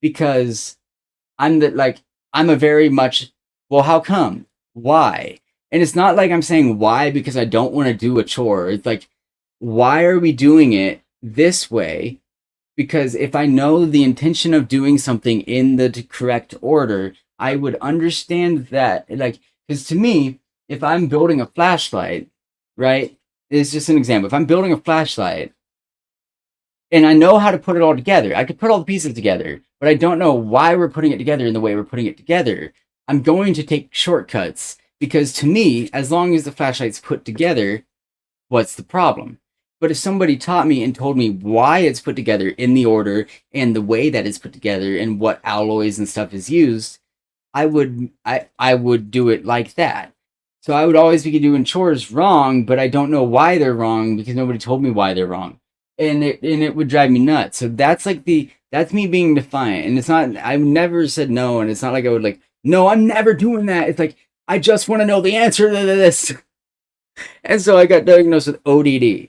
because I'm a very much, well, how come? Why? And it's not like I'm saying why because I don't want to do a chore. It's like, why are we doing it this way? Because if I know the intention of doing something in the correct order, I would understand that. Like, because to me, if I'm building a flashlight, right? It's just an example. If I'm building a flashlight and I know how to put it all together, I could put all the pieces together, but I don't know why we're putting it together in the way we're putting it together. I'm going to take shortcuts because to me, as long as the flashlight's put together, what's the problem? But if somebody taught me and told me why it's put together in the order and the way that it's put together and what alloys and stuff is used, I would do it like that. So I would always be doing chores wrong, but I don't know why they're wrong because nobody told me why they're wrong. And it would drive me nuts. So that's me being defiant. And it's not, I've never said no, and it's not like I would like, no, I'm never doing that. It's like, I just want to know the answer to this. And so I got diagnosed with ODD.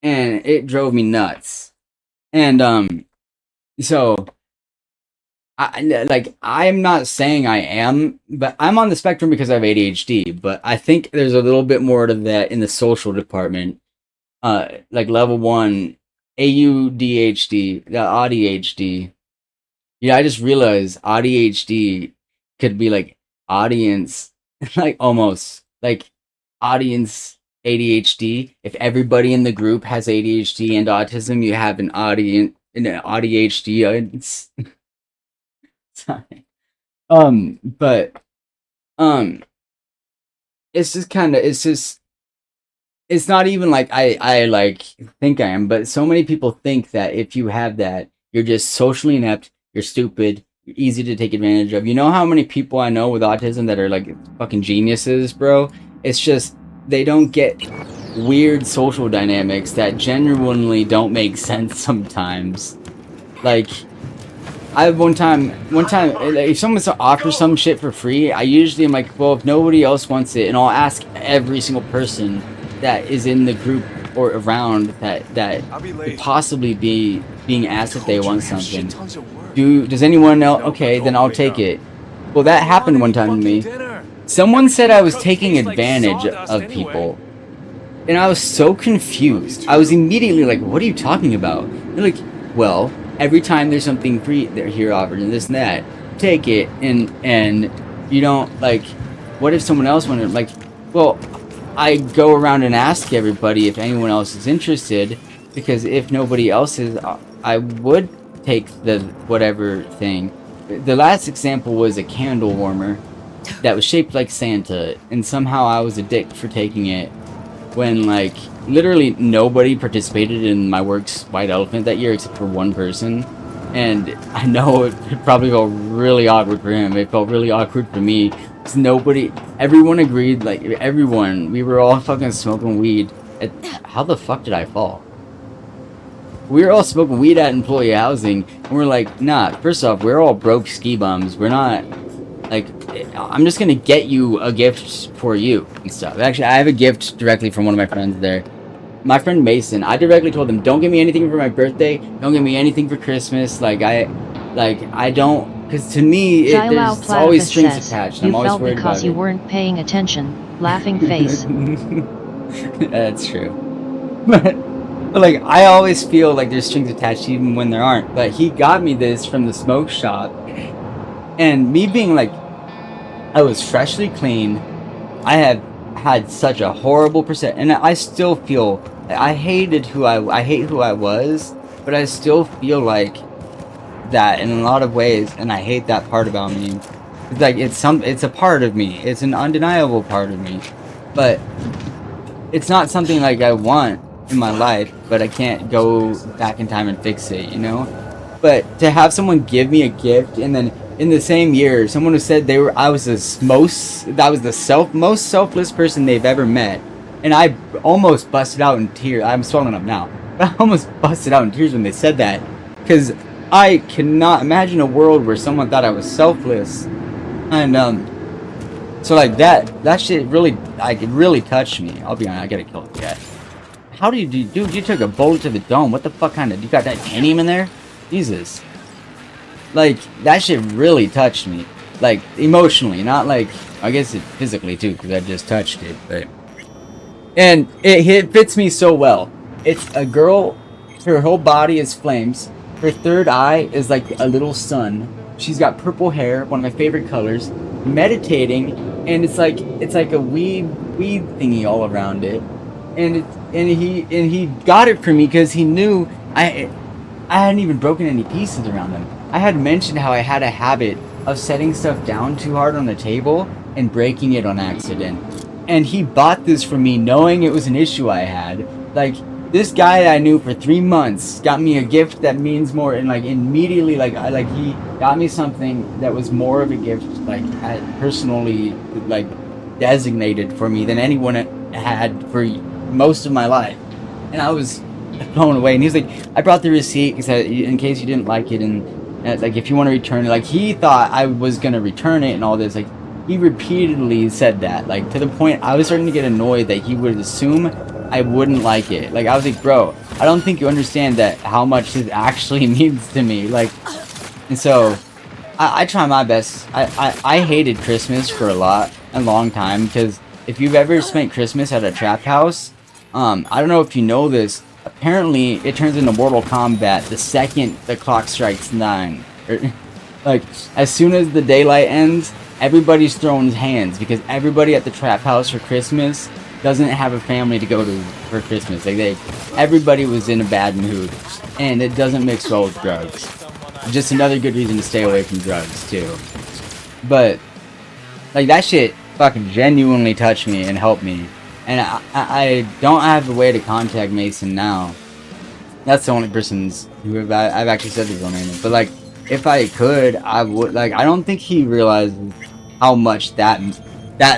And it drove me nuts. And so I'm not saying I am, but I'm on the spectrum because I have ADHD, but I think there's a little bit more to that in the social department. Like level 1 AUDHD, the ADHD. Yeah, I just realized ADHD could be like audience, like almost like audience ADHD. If everybody in the group has ADHD and autism, you have an audience, an ADHD. Sorry. But it's just kind of, it's not even like I like think I am, but so many people think that if you have that, you're just socially inept, you're stupid, you're easy to take advantage of. You know how many people I know with autism that are like fucking geniuses, bro? It's just they don't get weird social dynamics that genuinely don't make sense sometimes. Like, I have one time, if someone offers some shit for free, I usually am like, well, if nobody else wants it, and I'll ask every single person that is in the group or around that could possibly be being asked if they want something. Does anyone else? Okay, then I'll take it. Well, that happened one time to me. Someone said I was taking advantage of people. And I was so confused. I was immediately like, what are you talking about? They're like, well, every time there's something free they're here offered and this and that, take it. And you don't, like, what if someone else wanted, like, well, I go around and ask everybody if anyone else is interested, because if nobody else is, I would take the whatever thing. The last example was a candle warmer that was shaped like Santa, and somehow I was a dick for taking it when, like, literally nobody participated in my work's White Elephant that year except for one person. And I know it probably felt really awkward for him. It felt really awkward for me. Everyone agreed, like, we were all fucking smoking weed. How the fuck did I fall? We were all smoking weed at employee housing, and we're like, nah, first off, we're all broke ski bums. We're not, like, I'm just gonna get you a gift for you and stuff. Actually, I have a gift directly from one of my friends there. My friend Mason, I directly told him, don't give me anything for my birthday, don't give me anything for Christmas, I don't, because to me, there's always strings attached. I'm always worried about it. You felt because you weren't paying attention, laughing face. That's true. But, like, I always feel like there's strings attached even when there aren't. But he got me this from the smoke shop, and me being like, I was freshly clean, I have had such a horrible and I still feel, I hate who I was, but I still feel like that in a lot of ways, and I hate that part about me. It's like, it's a part of me, it's an undeniable part of me, but it's not something like I want in my life, but I can't go back in time and fix it, you know? But to have someone give me a gift, and then in the same year, someone who said I was the most selfless person they've ever met, and I almost busted out in tears. I'm swelling up now, but I almost busted out in tears when they said that, because I cannot imagine a world where someone thought I was selfless, and so like that shit really, like, it really touched me. I'll be honest, I gotta kill the cat. How do you do, dude? You took a bullet to the dome. What the fuck kind of? You got titanium in there? Jesus. Like, that shit really touched me. Like, emotionally, not like, I guess it physically too, because I just touched it, but... And it fits me so well. It's a girl, her whole body is flames. Her third eye is like a little sun. She's got purple hair, one of my favorite colors, meditating, and it's like a weed thingy all around it. And he got it for me because he knew I hadn't even broken any pieces around them. I had mentioned how I had a habit of setting stuff down too hard on the table and breaking it on accident. And he bought this for me knowing it was an issue I had. Like, this guy that I knew for 3 months got me a gift that means more, and like immediately he got me something that was more of a gift, like personally like designated for me than anyone had for most of my life. And I was blown away. And he was like, I brought the receipt in case you didn't like it, and like if you want to return it. Like, he thought I was gonna return it and all this. Like, he repeatedly said that, like, to the point I was starting to get annoyed that he would assume I wouldn't like it. Like, I was like, bro, I don't think you understand that how much this actually means to me. Like, and so I try my best. I hated Christmas for a long time, because if you've ever spent Christmas at a trap house, I don't know if you know this, apparently it turns into Mortal Kombat the second the clock strikes 9. Like, as soon as the daylight ends, everybody's throwing hands, because everybody at the trap house for Christmas doesn't have a family to go to for Christmas. Like, everybody was in a bad mood, and it doesn't mix well with drugs. Just another good reason to stay away from drugs too. But like, that shit fucking genuinely touched me and helped me. And I don't have a way to contact Mason now. That's the only person who I've actually said his own name. But like, if I could, I would. Like, I don't think he realizes how much that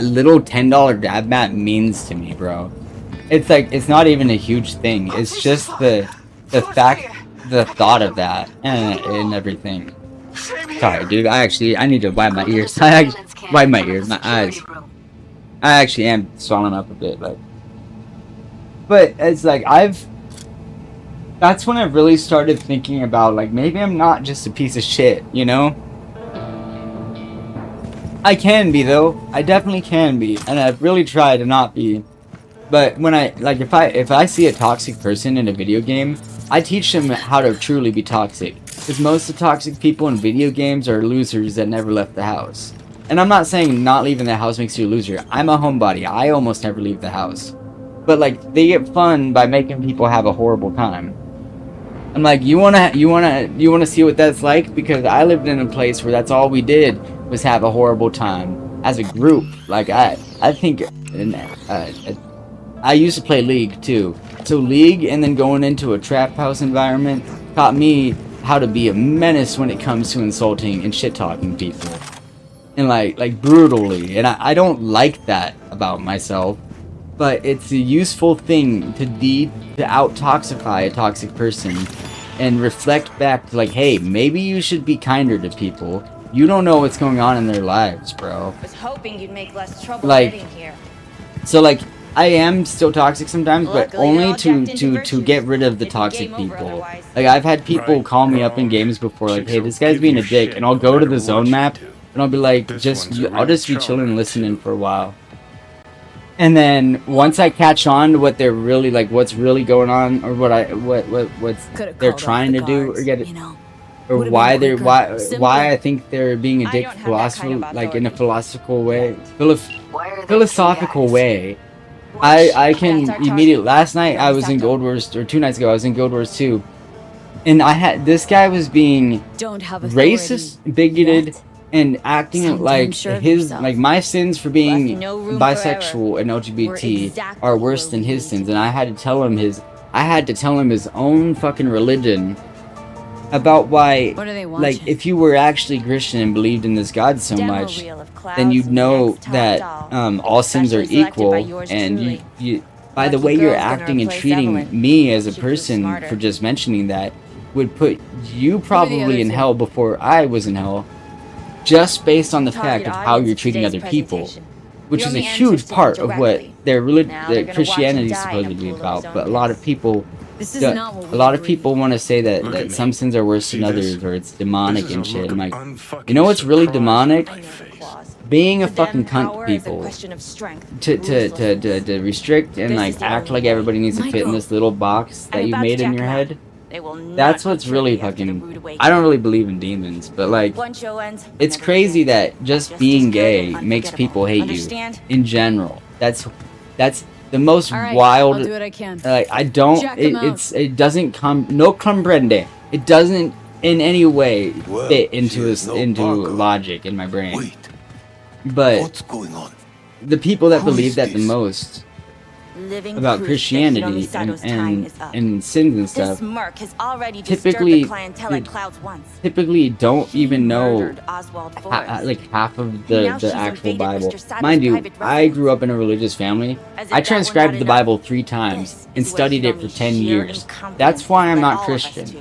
little $10 dab mat means to me, bro. It's like, it's not even a huge thing. It's just the thought of that and everything. Sorry, dude. I need to wipe my ears. I actually wipe my ears, my eyes. I actually am swelling up a bit, but it's like that's when I really started thinking about, like, maybe I'm not just a piece of shit, you know? I can be, though. I definitely can be, and I've really tried to not be. But when if I see a toxic person in a video game, I teach them how to truly be toxic. Because most of the toxic people in video games are losers that never left the house. And I'm not saying not leaving the house makes you a loser. I'm a homebody. I almost never leave the house. But like, they get fun by making people have a horrible time. I'm like, you wanna see what that's like? Because I lived in a place where that's all we did was have a horrible time as a group. Like, I think I used to play League too. So League, and then going into a trap house environment, taught me how to be a menace when it comes to insulting and shit talking people. And like brutally. And I don't like that about myself. But it's a useful thing to out-toxify a toxic person and reflect back to, like, hey, maybe you should be kinder to people. You don't know what's going on in their lives, bro. Was hoping you'd make less trouble Like, getting here. So like, I am still toxic sometimes, but Luckily, you're only all jacked into to virtues. get rid of the It'd be toxic game over people. otherwise. Like, I've had people call me up in games before, like, hey, this guy's being a dick, and I'll go to the zone map, and I'll be like, I'll just be chilling and listening for a while. And then once I catch on to what they're really, like, what's really going on, or what's they're trying to do, or get it, or why I think they're being a I dick don't have that kind of like in a authority. philosophical way, I can immediately. Last night I was in Gold Wars, or 2 nights ago I was in Gold Wars 2, and this guy was being racist, bigoted, and acting like my sins for being bisexual and LGBT are worse than his sins, and I had to tell him his own fucking religion about why, like, if you were actually Christian and believed in this God so much, then you'd know that all sins are equal, and you by the way you're acting and treating me as a person for just mentioning that would put you probably in hell before I was in hell, just based on the fact of how you're treating other people, which is a huge part of what their Christianity is supposed to be about. But a lot of people This is Yeah, not what a we lot of agreed. people want to say that, Look that at some me. sins are worse See than this? others, or it's demonic This is and a shit. look I'm of like, unfucking you know what's really surprise on demonic? my I know the face. clause. Being a To fucking them, cunt to power is a people. question of strength, To ruthlessness. restrict and This like is the act only like way. everybody needs to fit in Michael. this little box I'm that you about to made in jack your them out. head. They will not That's be what's really trivia for the fucking. rude I don't awakening. really believe in demons, but like, One show ends, it's another crazy begins. that just as being good and gay makes unforgettable. people hate Understand? you in general. That's the most All right, wild. I'll do what I can. Like I don't. Jack 'em It doesn't come. No comprende. It doesn't in any way Well, fit she into is no into Parker. logic in my brain. Wait, But what's going on? the people that Who believe is that the this? most Living about proof that Christianity Hiromsato's time is up. and sins and This stuff merc has already typically- disturbed the clientele at Clouds once. typically don't He even know murdered Oswald Forrest. like half of Now the she's actual invaded Bible. Mr. Sato's Mind you, private I residence. grew up in a religious family. As if I that were transcribed not the enough, Bible 3 times this and is where studied it for Hiromi's 10 sheer years. incompetence That's why I'm led not all of us Christian. to.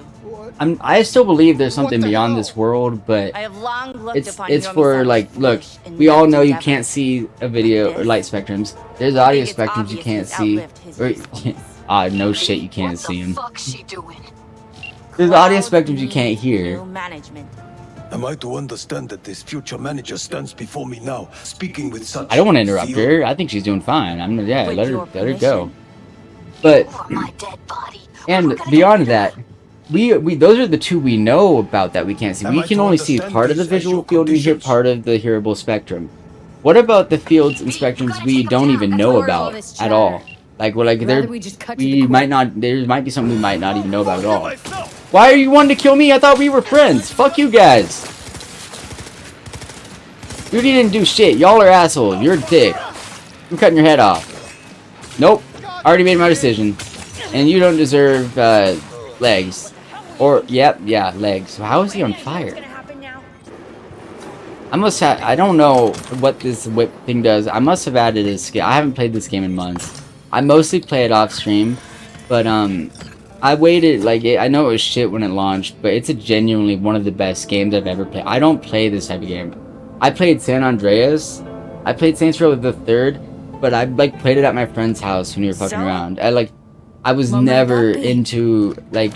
I still believe there's something the beyond hell? this world, but I have long looked it's upon it's Hiromi for Sato's like, look, foolish and we all know negligent you efforts. can't see a video or This? light spectrums. There's I audio think it's spectrums you obvious can't he's see. outlived his Or, usefulness. no shit, you can't see them. What's she doing? There's audio Clouds spectrums you need can't hear. new management. Am I to understand that this future manager stands before me now, speaking with such I don't want to interrupt zeal? her. I think she's doing fine. I'm yeah, With let your her go. permission. But Over my dead body. and We're gonna beyond get that, we those are the two we know about that we can't see. Am We I can to only see understand part of the these as visual your field and hear conditions? part of the hearable spectrum. What about the fields and spectrums we don't even know Ignore all about this at chatter. all? Like we're like Rather there we just cut to the we quick. might not there might be something we might not even know about at all. Why are you wanting to kill me? I thought we were friends. Fuck you guys. You didn't do shit. Y'all are assholes. You're a dick. I'm cutting your head off. Nope. Already made my decision. And you don't deserve legs. Or yeah, legs. How is he on fire? I must have. I don't know what this whip thing does. I must have added a skill. I haven't played this game in months. I mostly play it off stream, but I waited like I know it was shit when it launched, but it's a genuinely one of the best games I've ever played. I don't play this type of game. I played San Andreas. I played Saints Row the Third, but I like played it at my friend's house when we were fucking So? around. I was Moment never about me. into like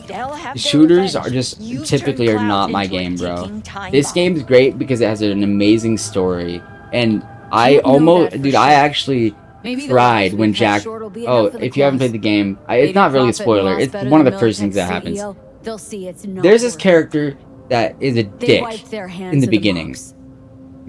They'll have their shooters revenge. are just You typically turned are not Clouds my into a game, bro. ticking time This bomb. game's great because it has an amazing story, and I Can't know almost, that for dude, I sure. actually Maybe the cried lives when we cut Jack. short will be Oh, enough for the if you haven't class. played the game, it's Maybe not really a profit and spoiler. loss It's better one of than the first things that Militech happens. CEO. They'll see it's not There's this worth it. character that is a They dick wiped their hands in the of beginning. box.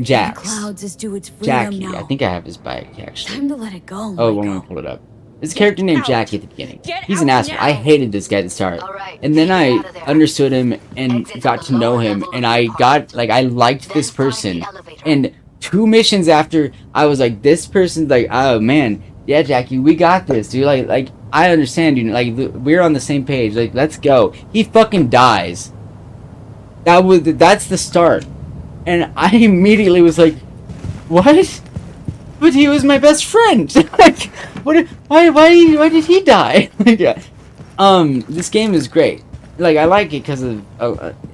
Jax. Clouds is due its freedom Jackie. now. I think I have his bike actually. Time to let it go. Oh, Michael. let me pull it up. There's a character named out. Jackie at the beginning. Get He's an out asshole. I now. hated this guy at the start. All right, And then get I out of there. understood him and Exit got to to the know lower him. level And of the I apartment. got, like, I liked Then this find the person. elevator. And 2 missions after, I was like, this person's like, oh man, yeah, Jackie, we got this, dude. Like I understand, dude. Like, we're on the same page. Like, let's go. He fucking dies. That's the start. And I immediately was like, what? But he was my best friend. Like, why did he die? Like, yeah. This game is great. Like, I like it because of,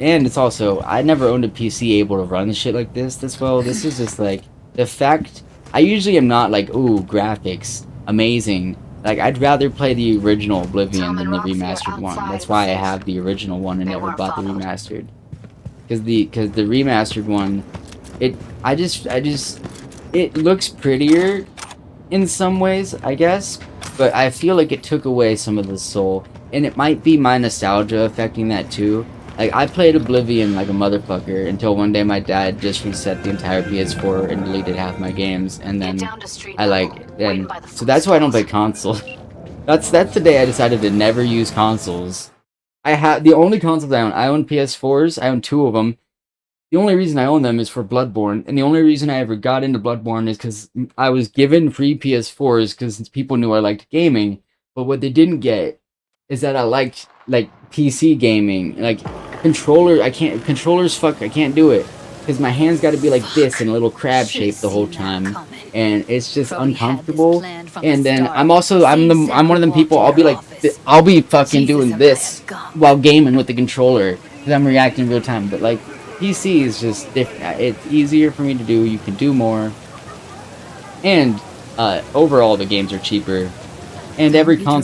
and it's also, I never owned a PC able to run shit like this well. This is just like, the fact, I usually am not like, ooh, graphics, amazing. Like, I'd rather play the original Oblivion than the remastered one. That's why I have the original one and never bought the remastered. Because the remastered one, it looks prettier in some ways, I guess, but I feel like it took away some of the soul, and it might be my nostalgia affecting that too. Like, I played Oblivion like a motherfucker until one day my dad just reset the entire PS4 and deleted half my games, and then so that's why I don't play console. That's the day I decided to never use consoles. I have the only consoles I own PS4s. I own 2 of them. The only reason I own them is for Bloodborne, and the only reason I ever got into Bloodborne is because I was given free PS4s because people knew I liked gaming. But what they didn't get is that I liked like PC gaming, like controllers. I can't do it because my hands got to be like this in a little crab shape the whole time, and it's just uncomfortable. And then I'm one of them people. I'll be like, I'll be fucking doing this while gaming with the controller because I'm reacting real time. But like, PC is just different. It's easier for me to do. You can do more, and overall the games are cheaper, and every console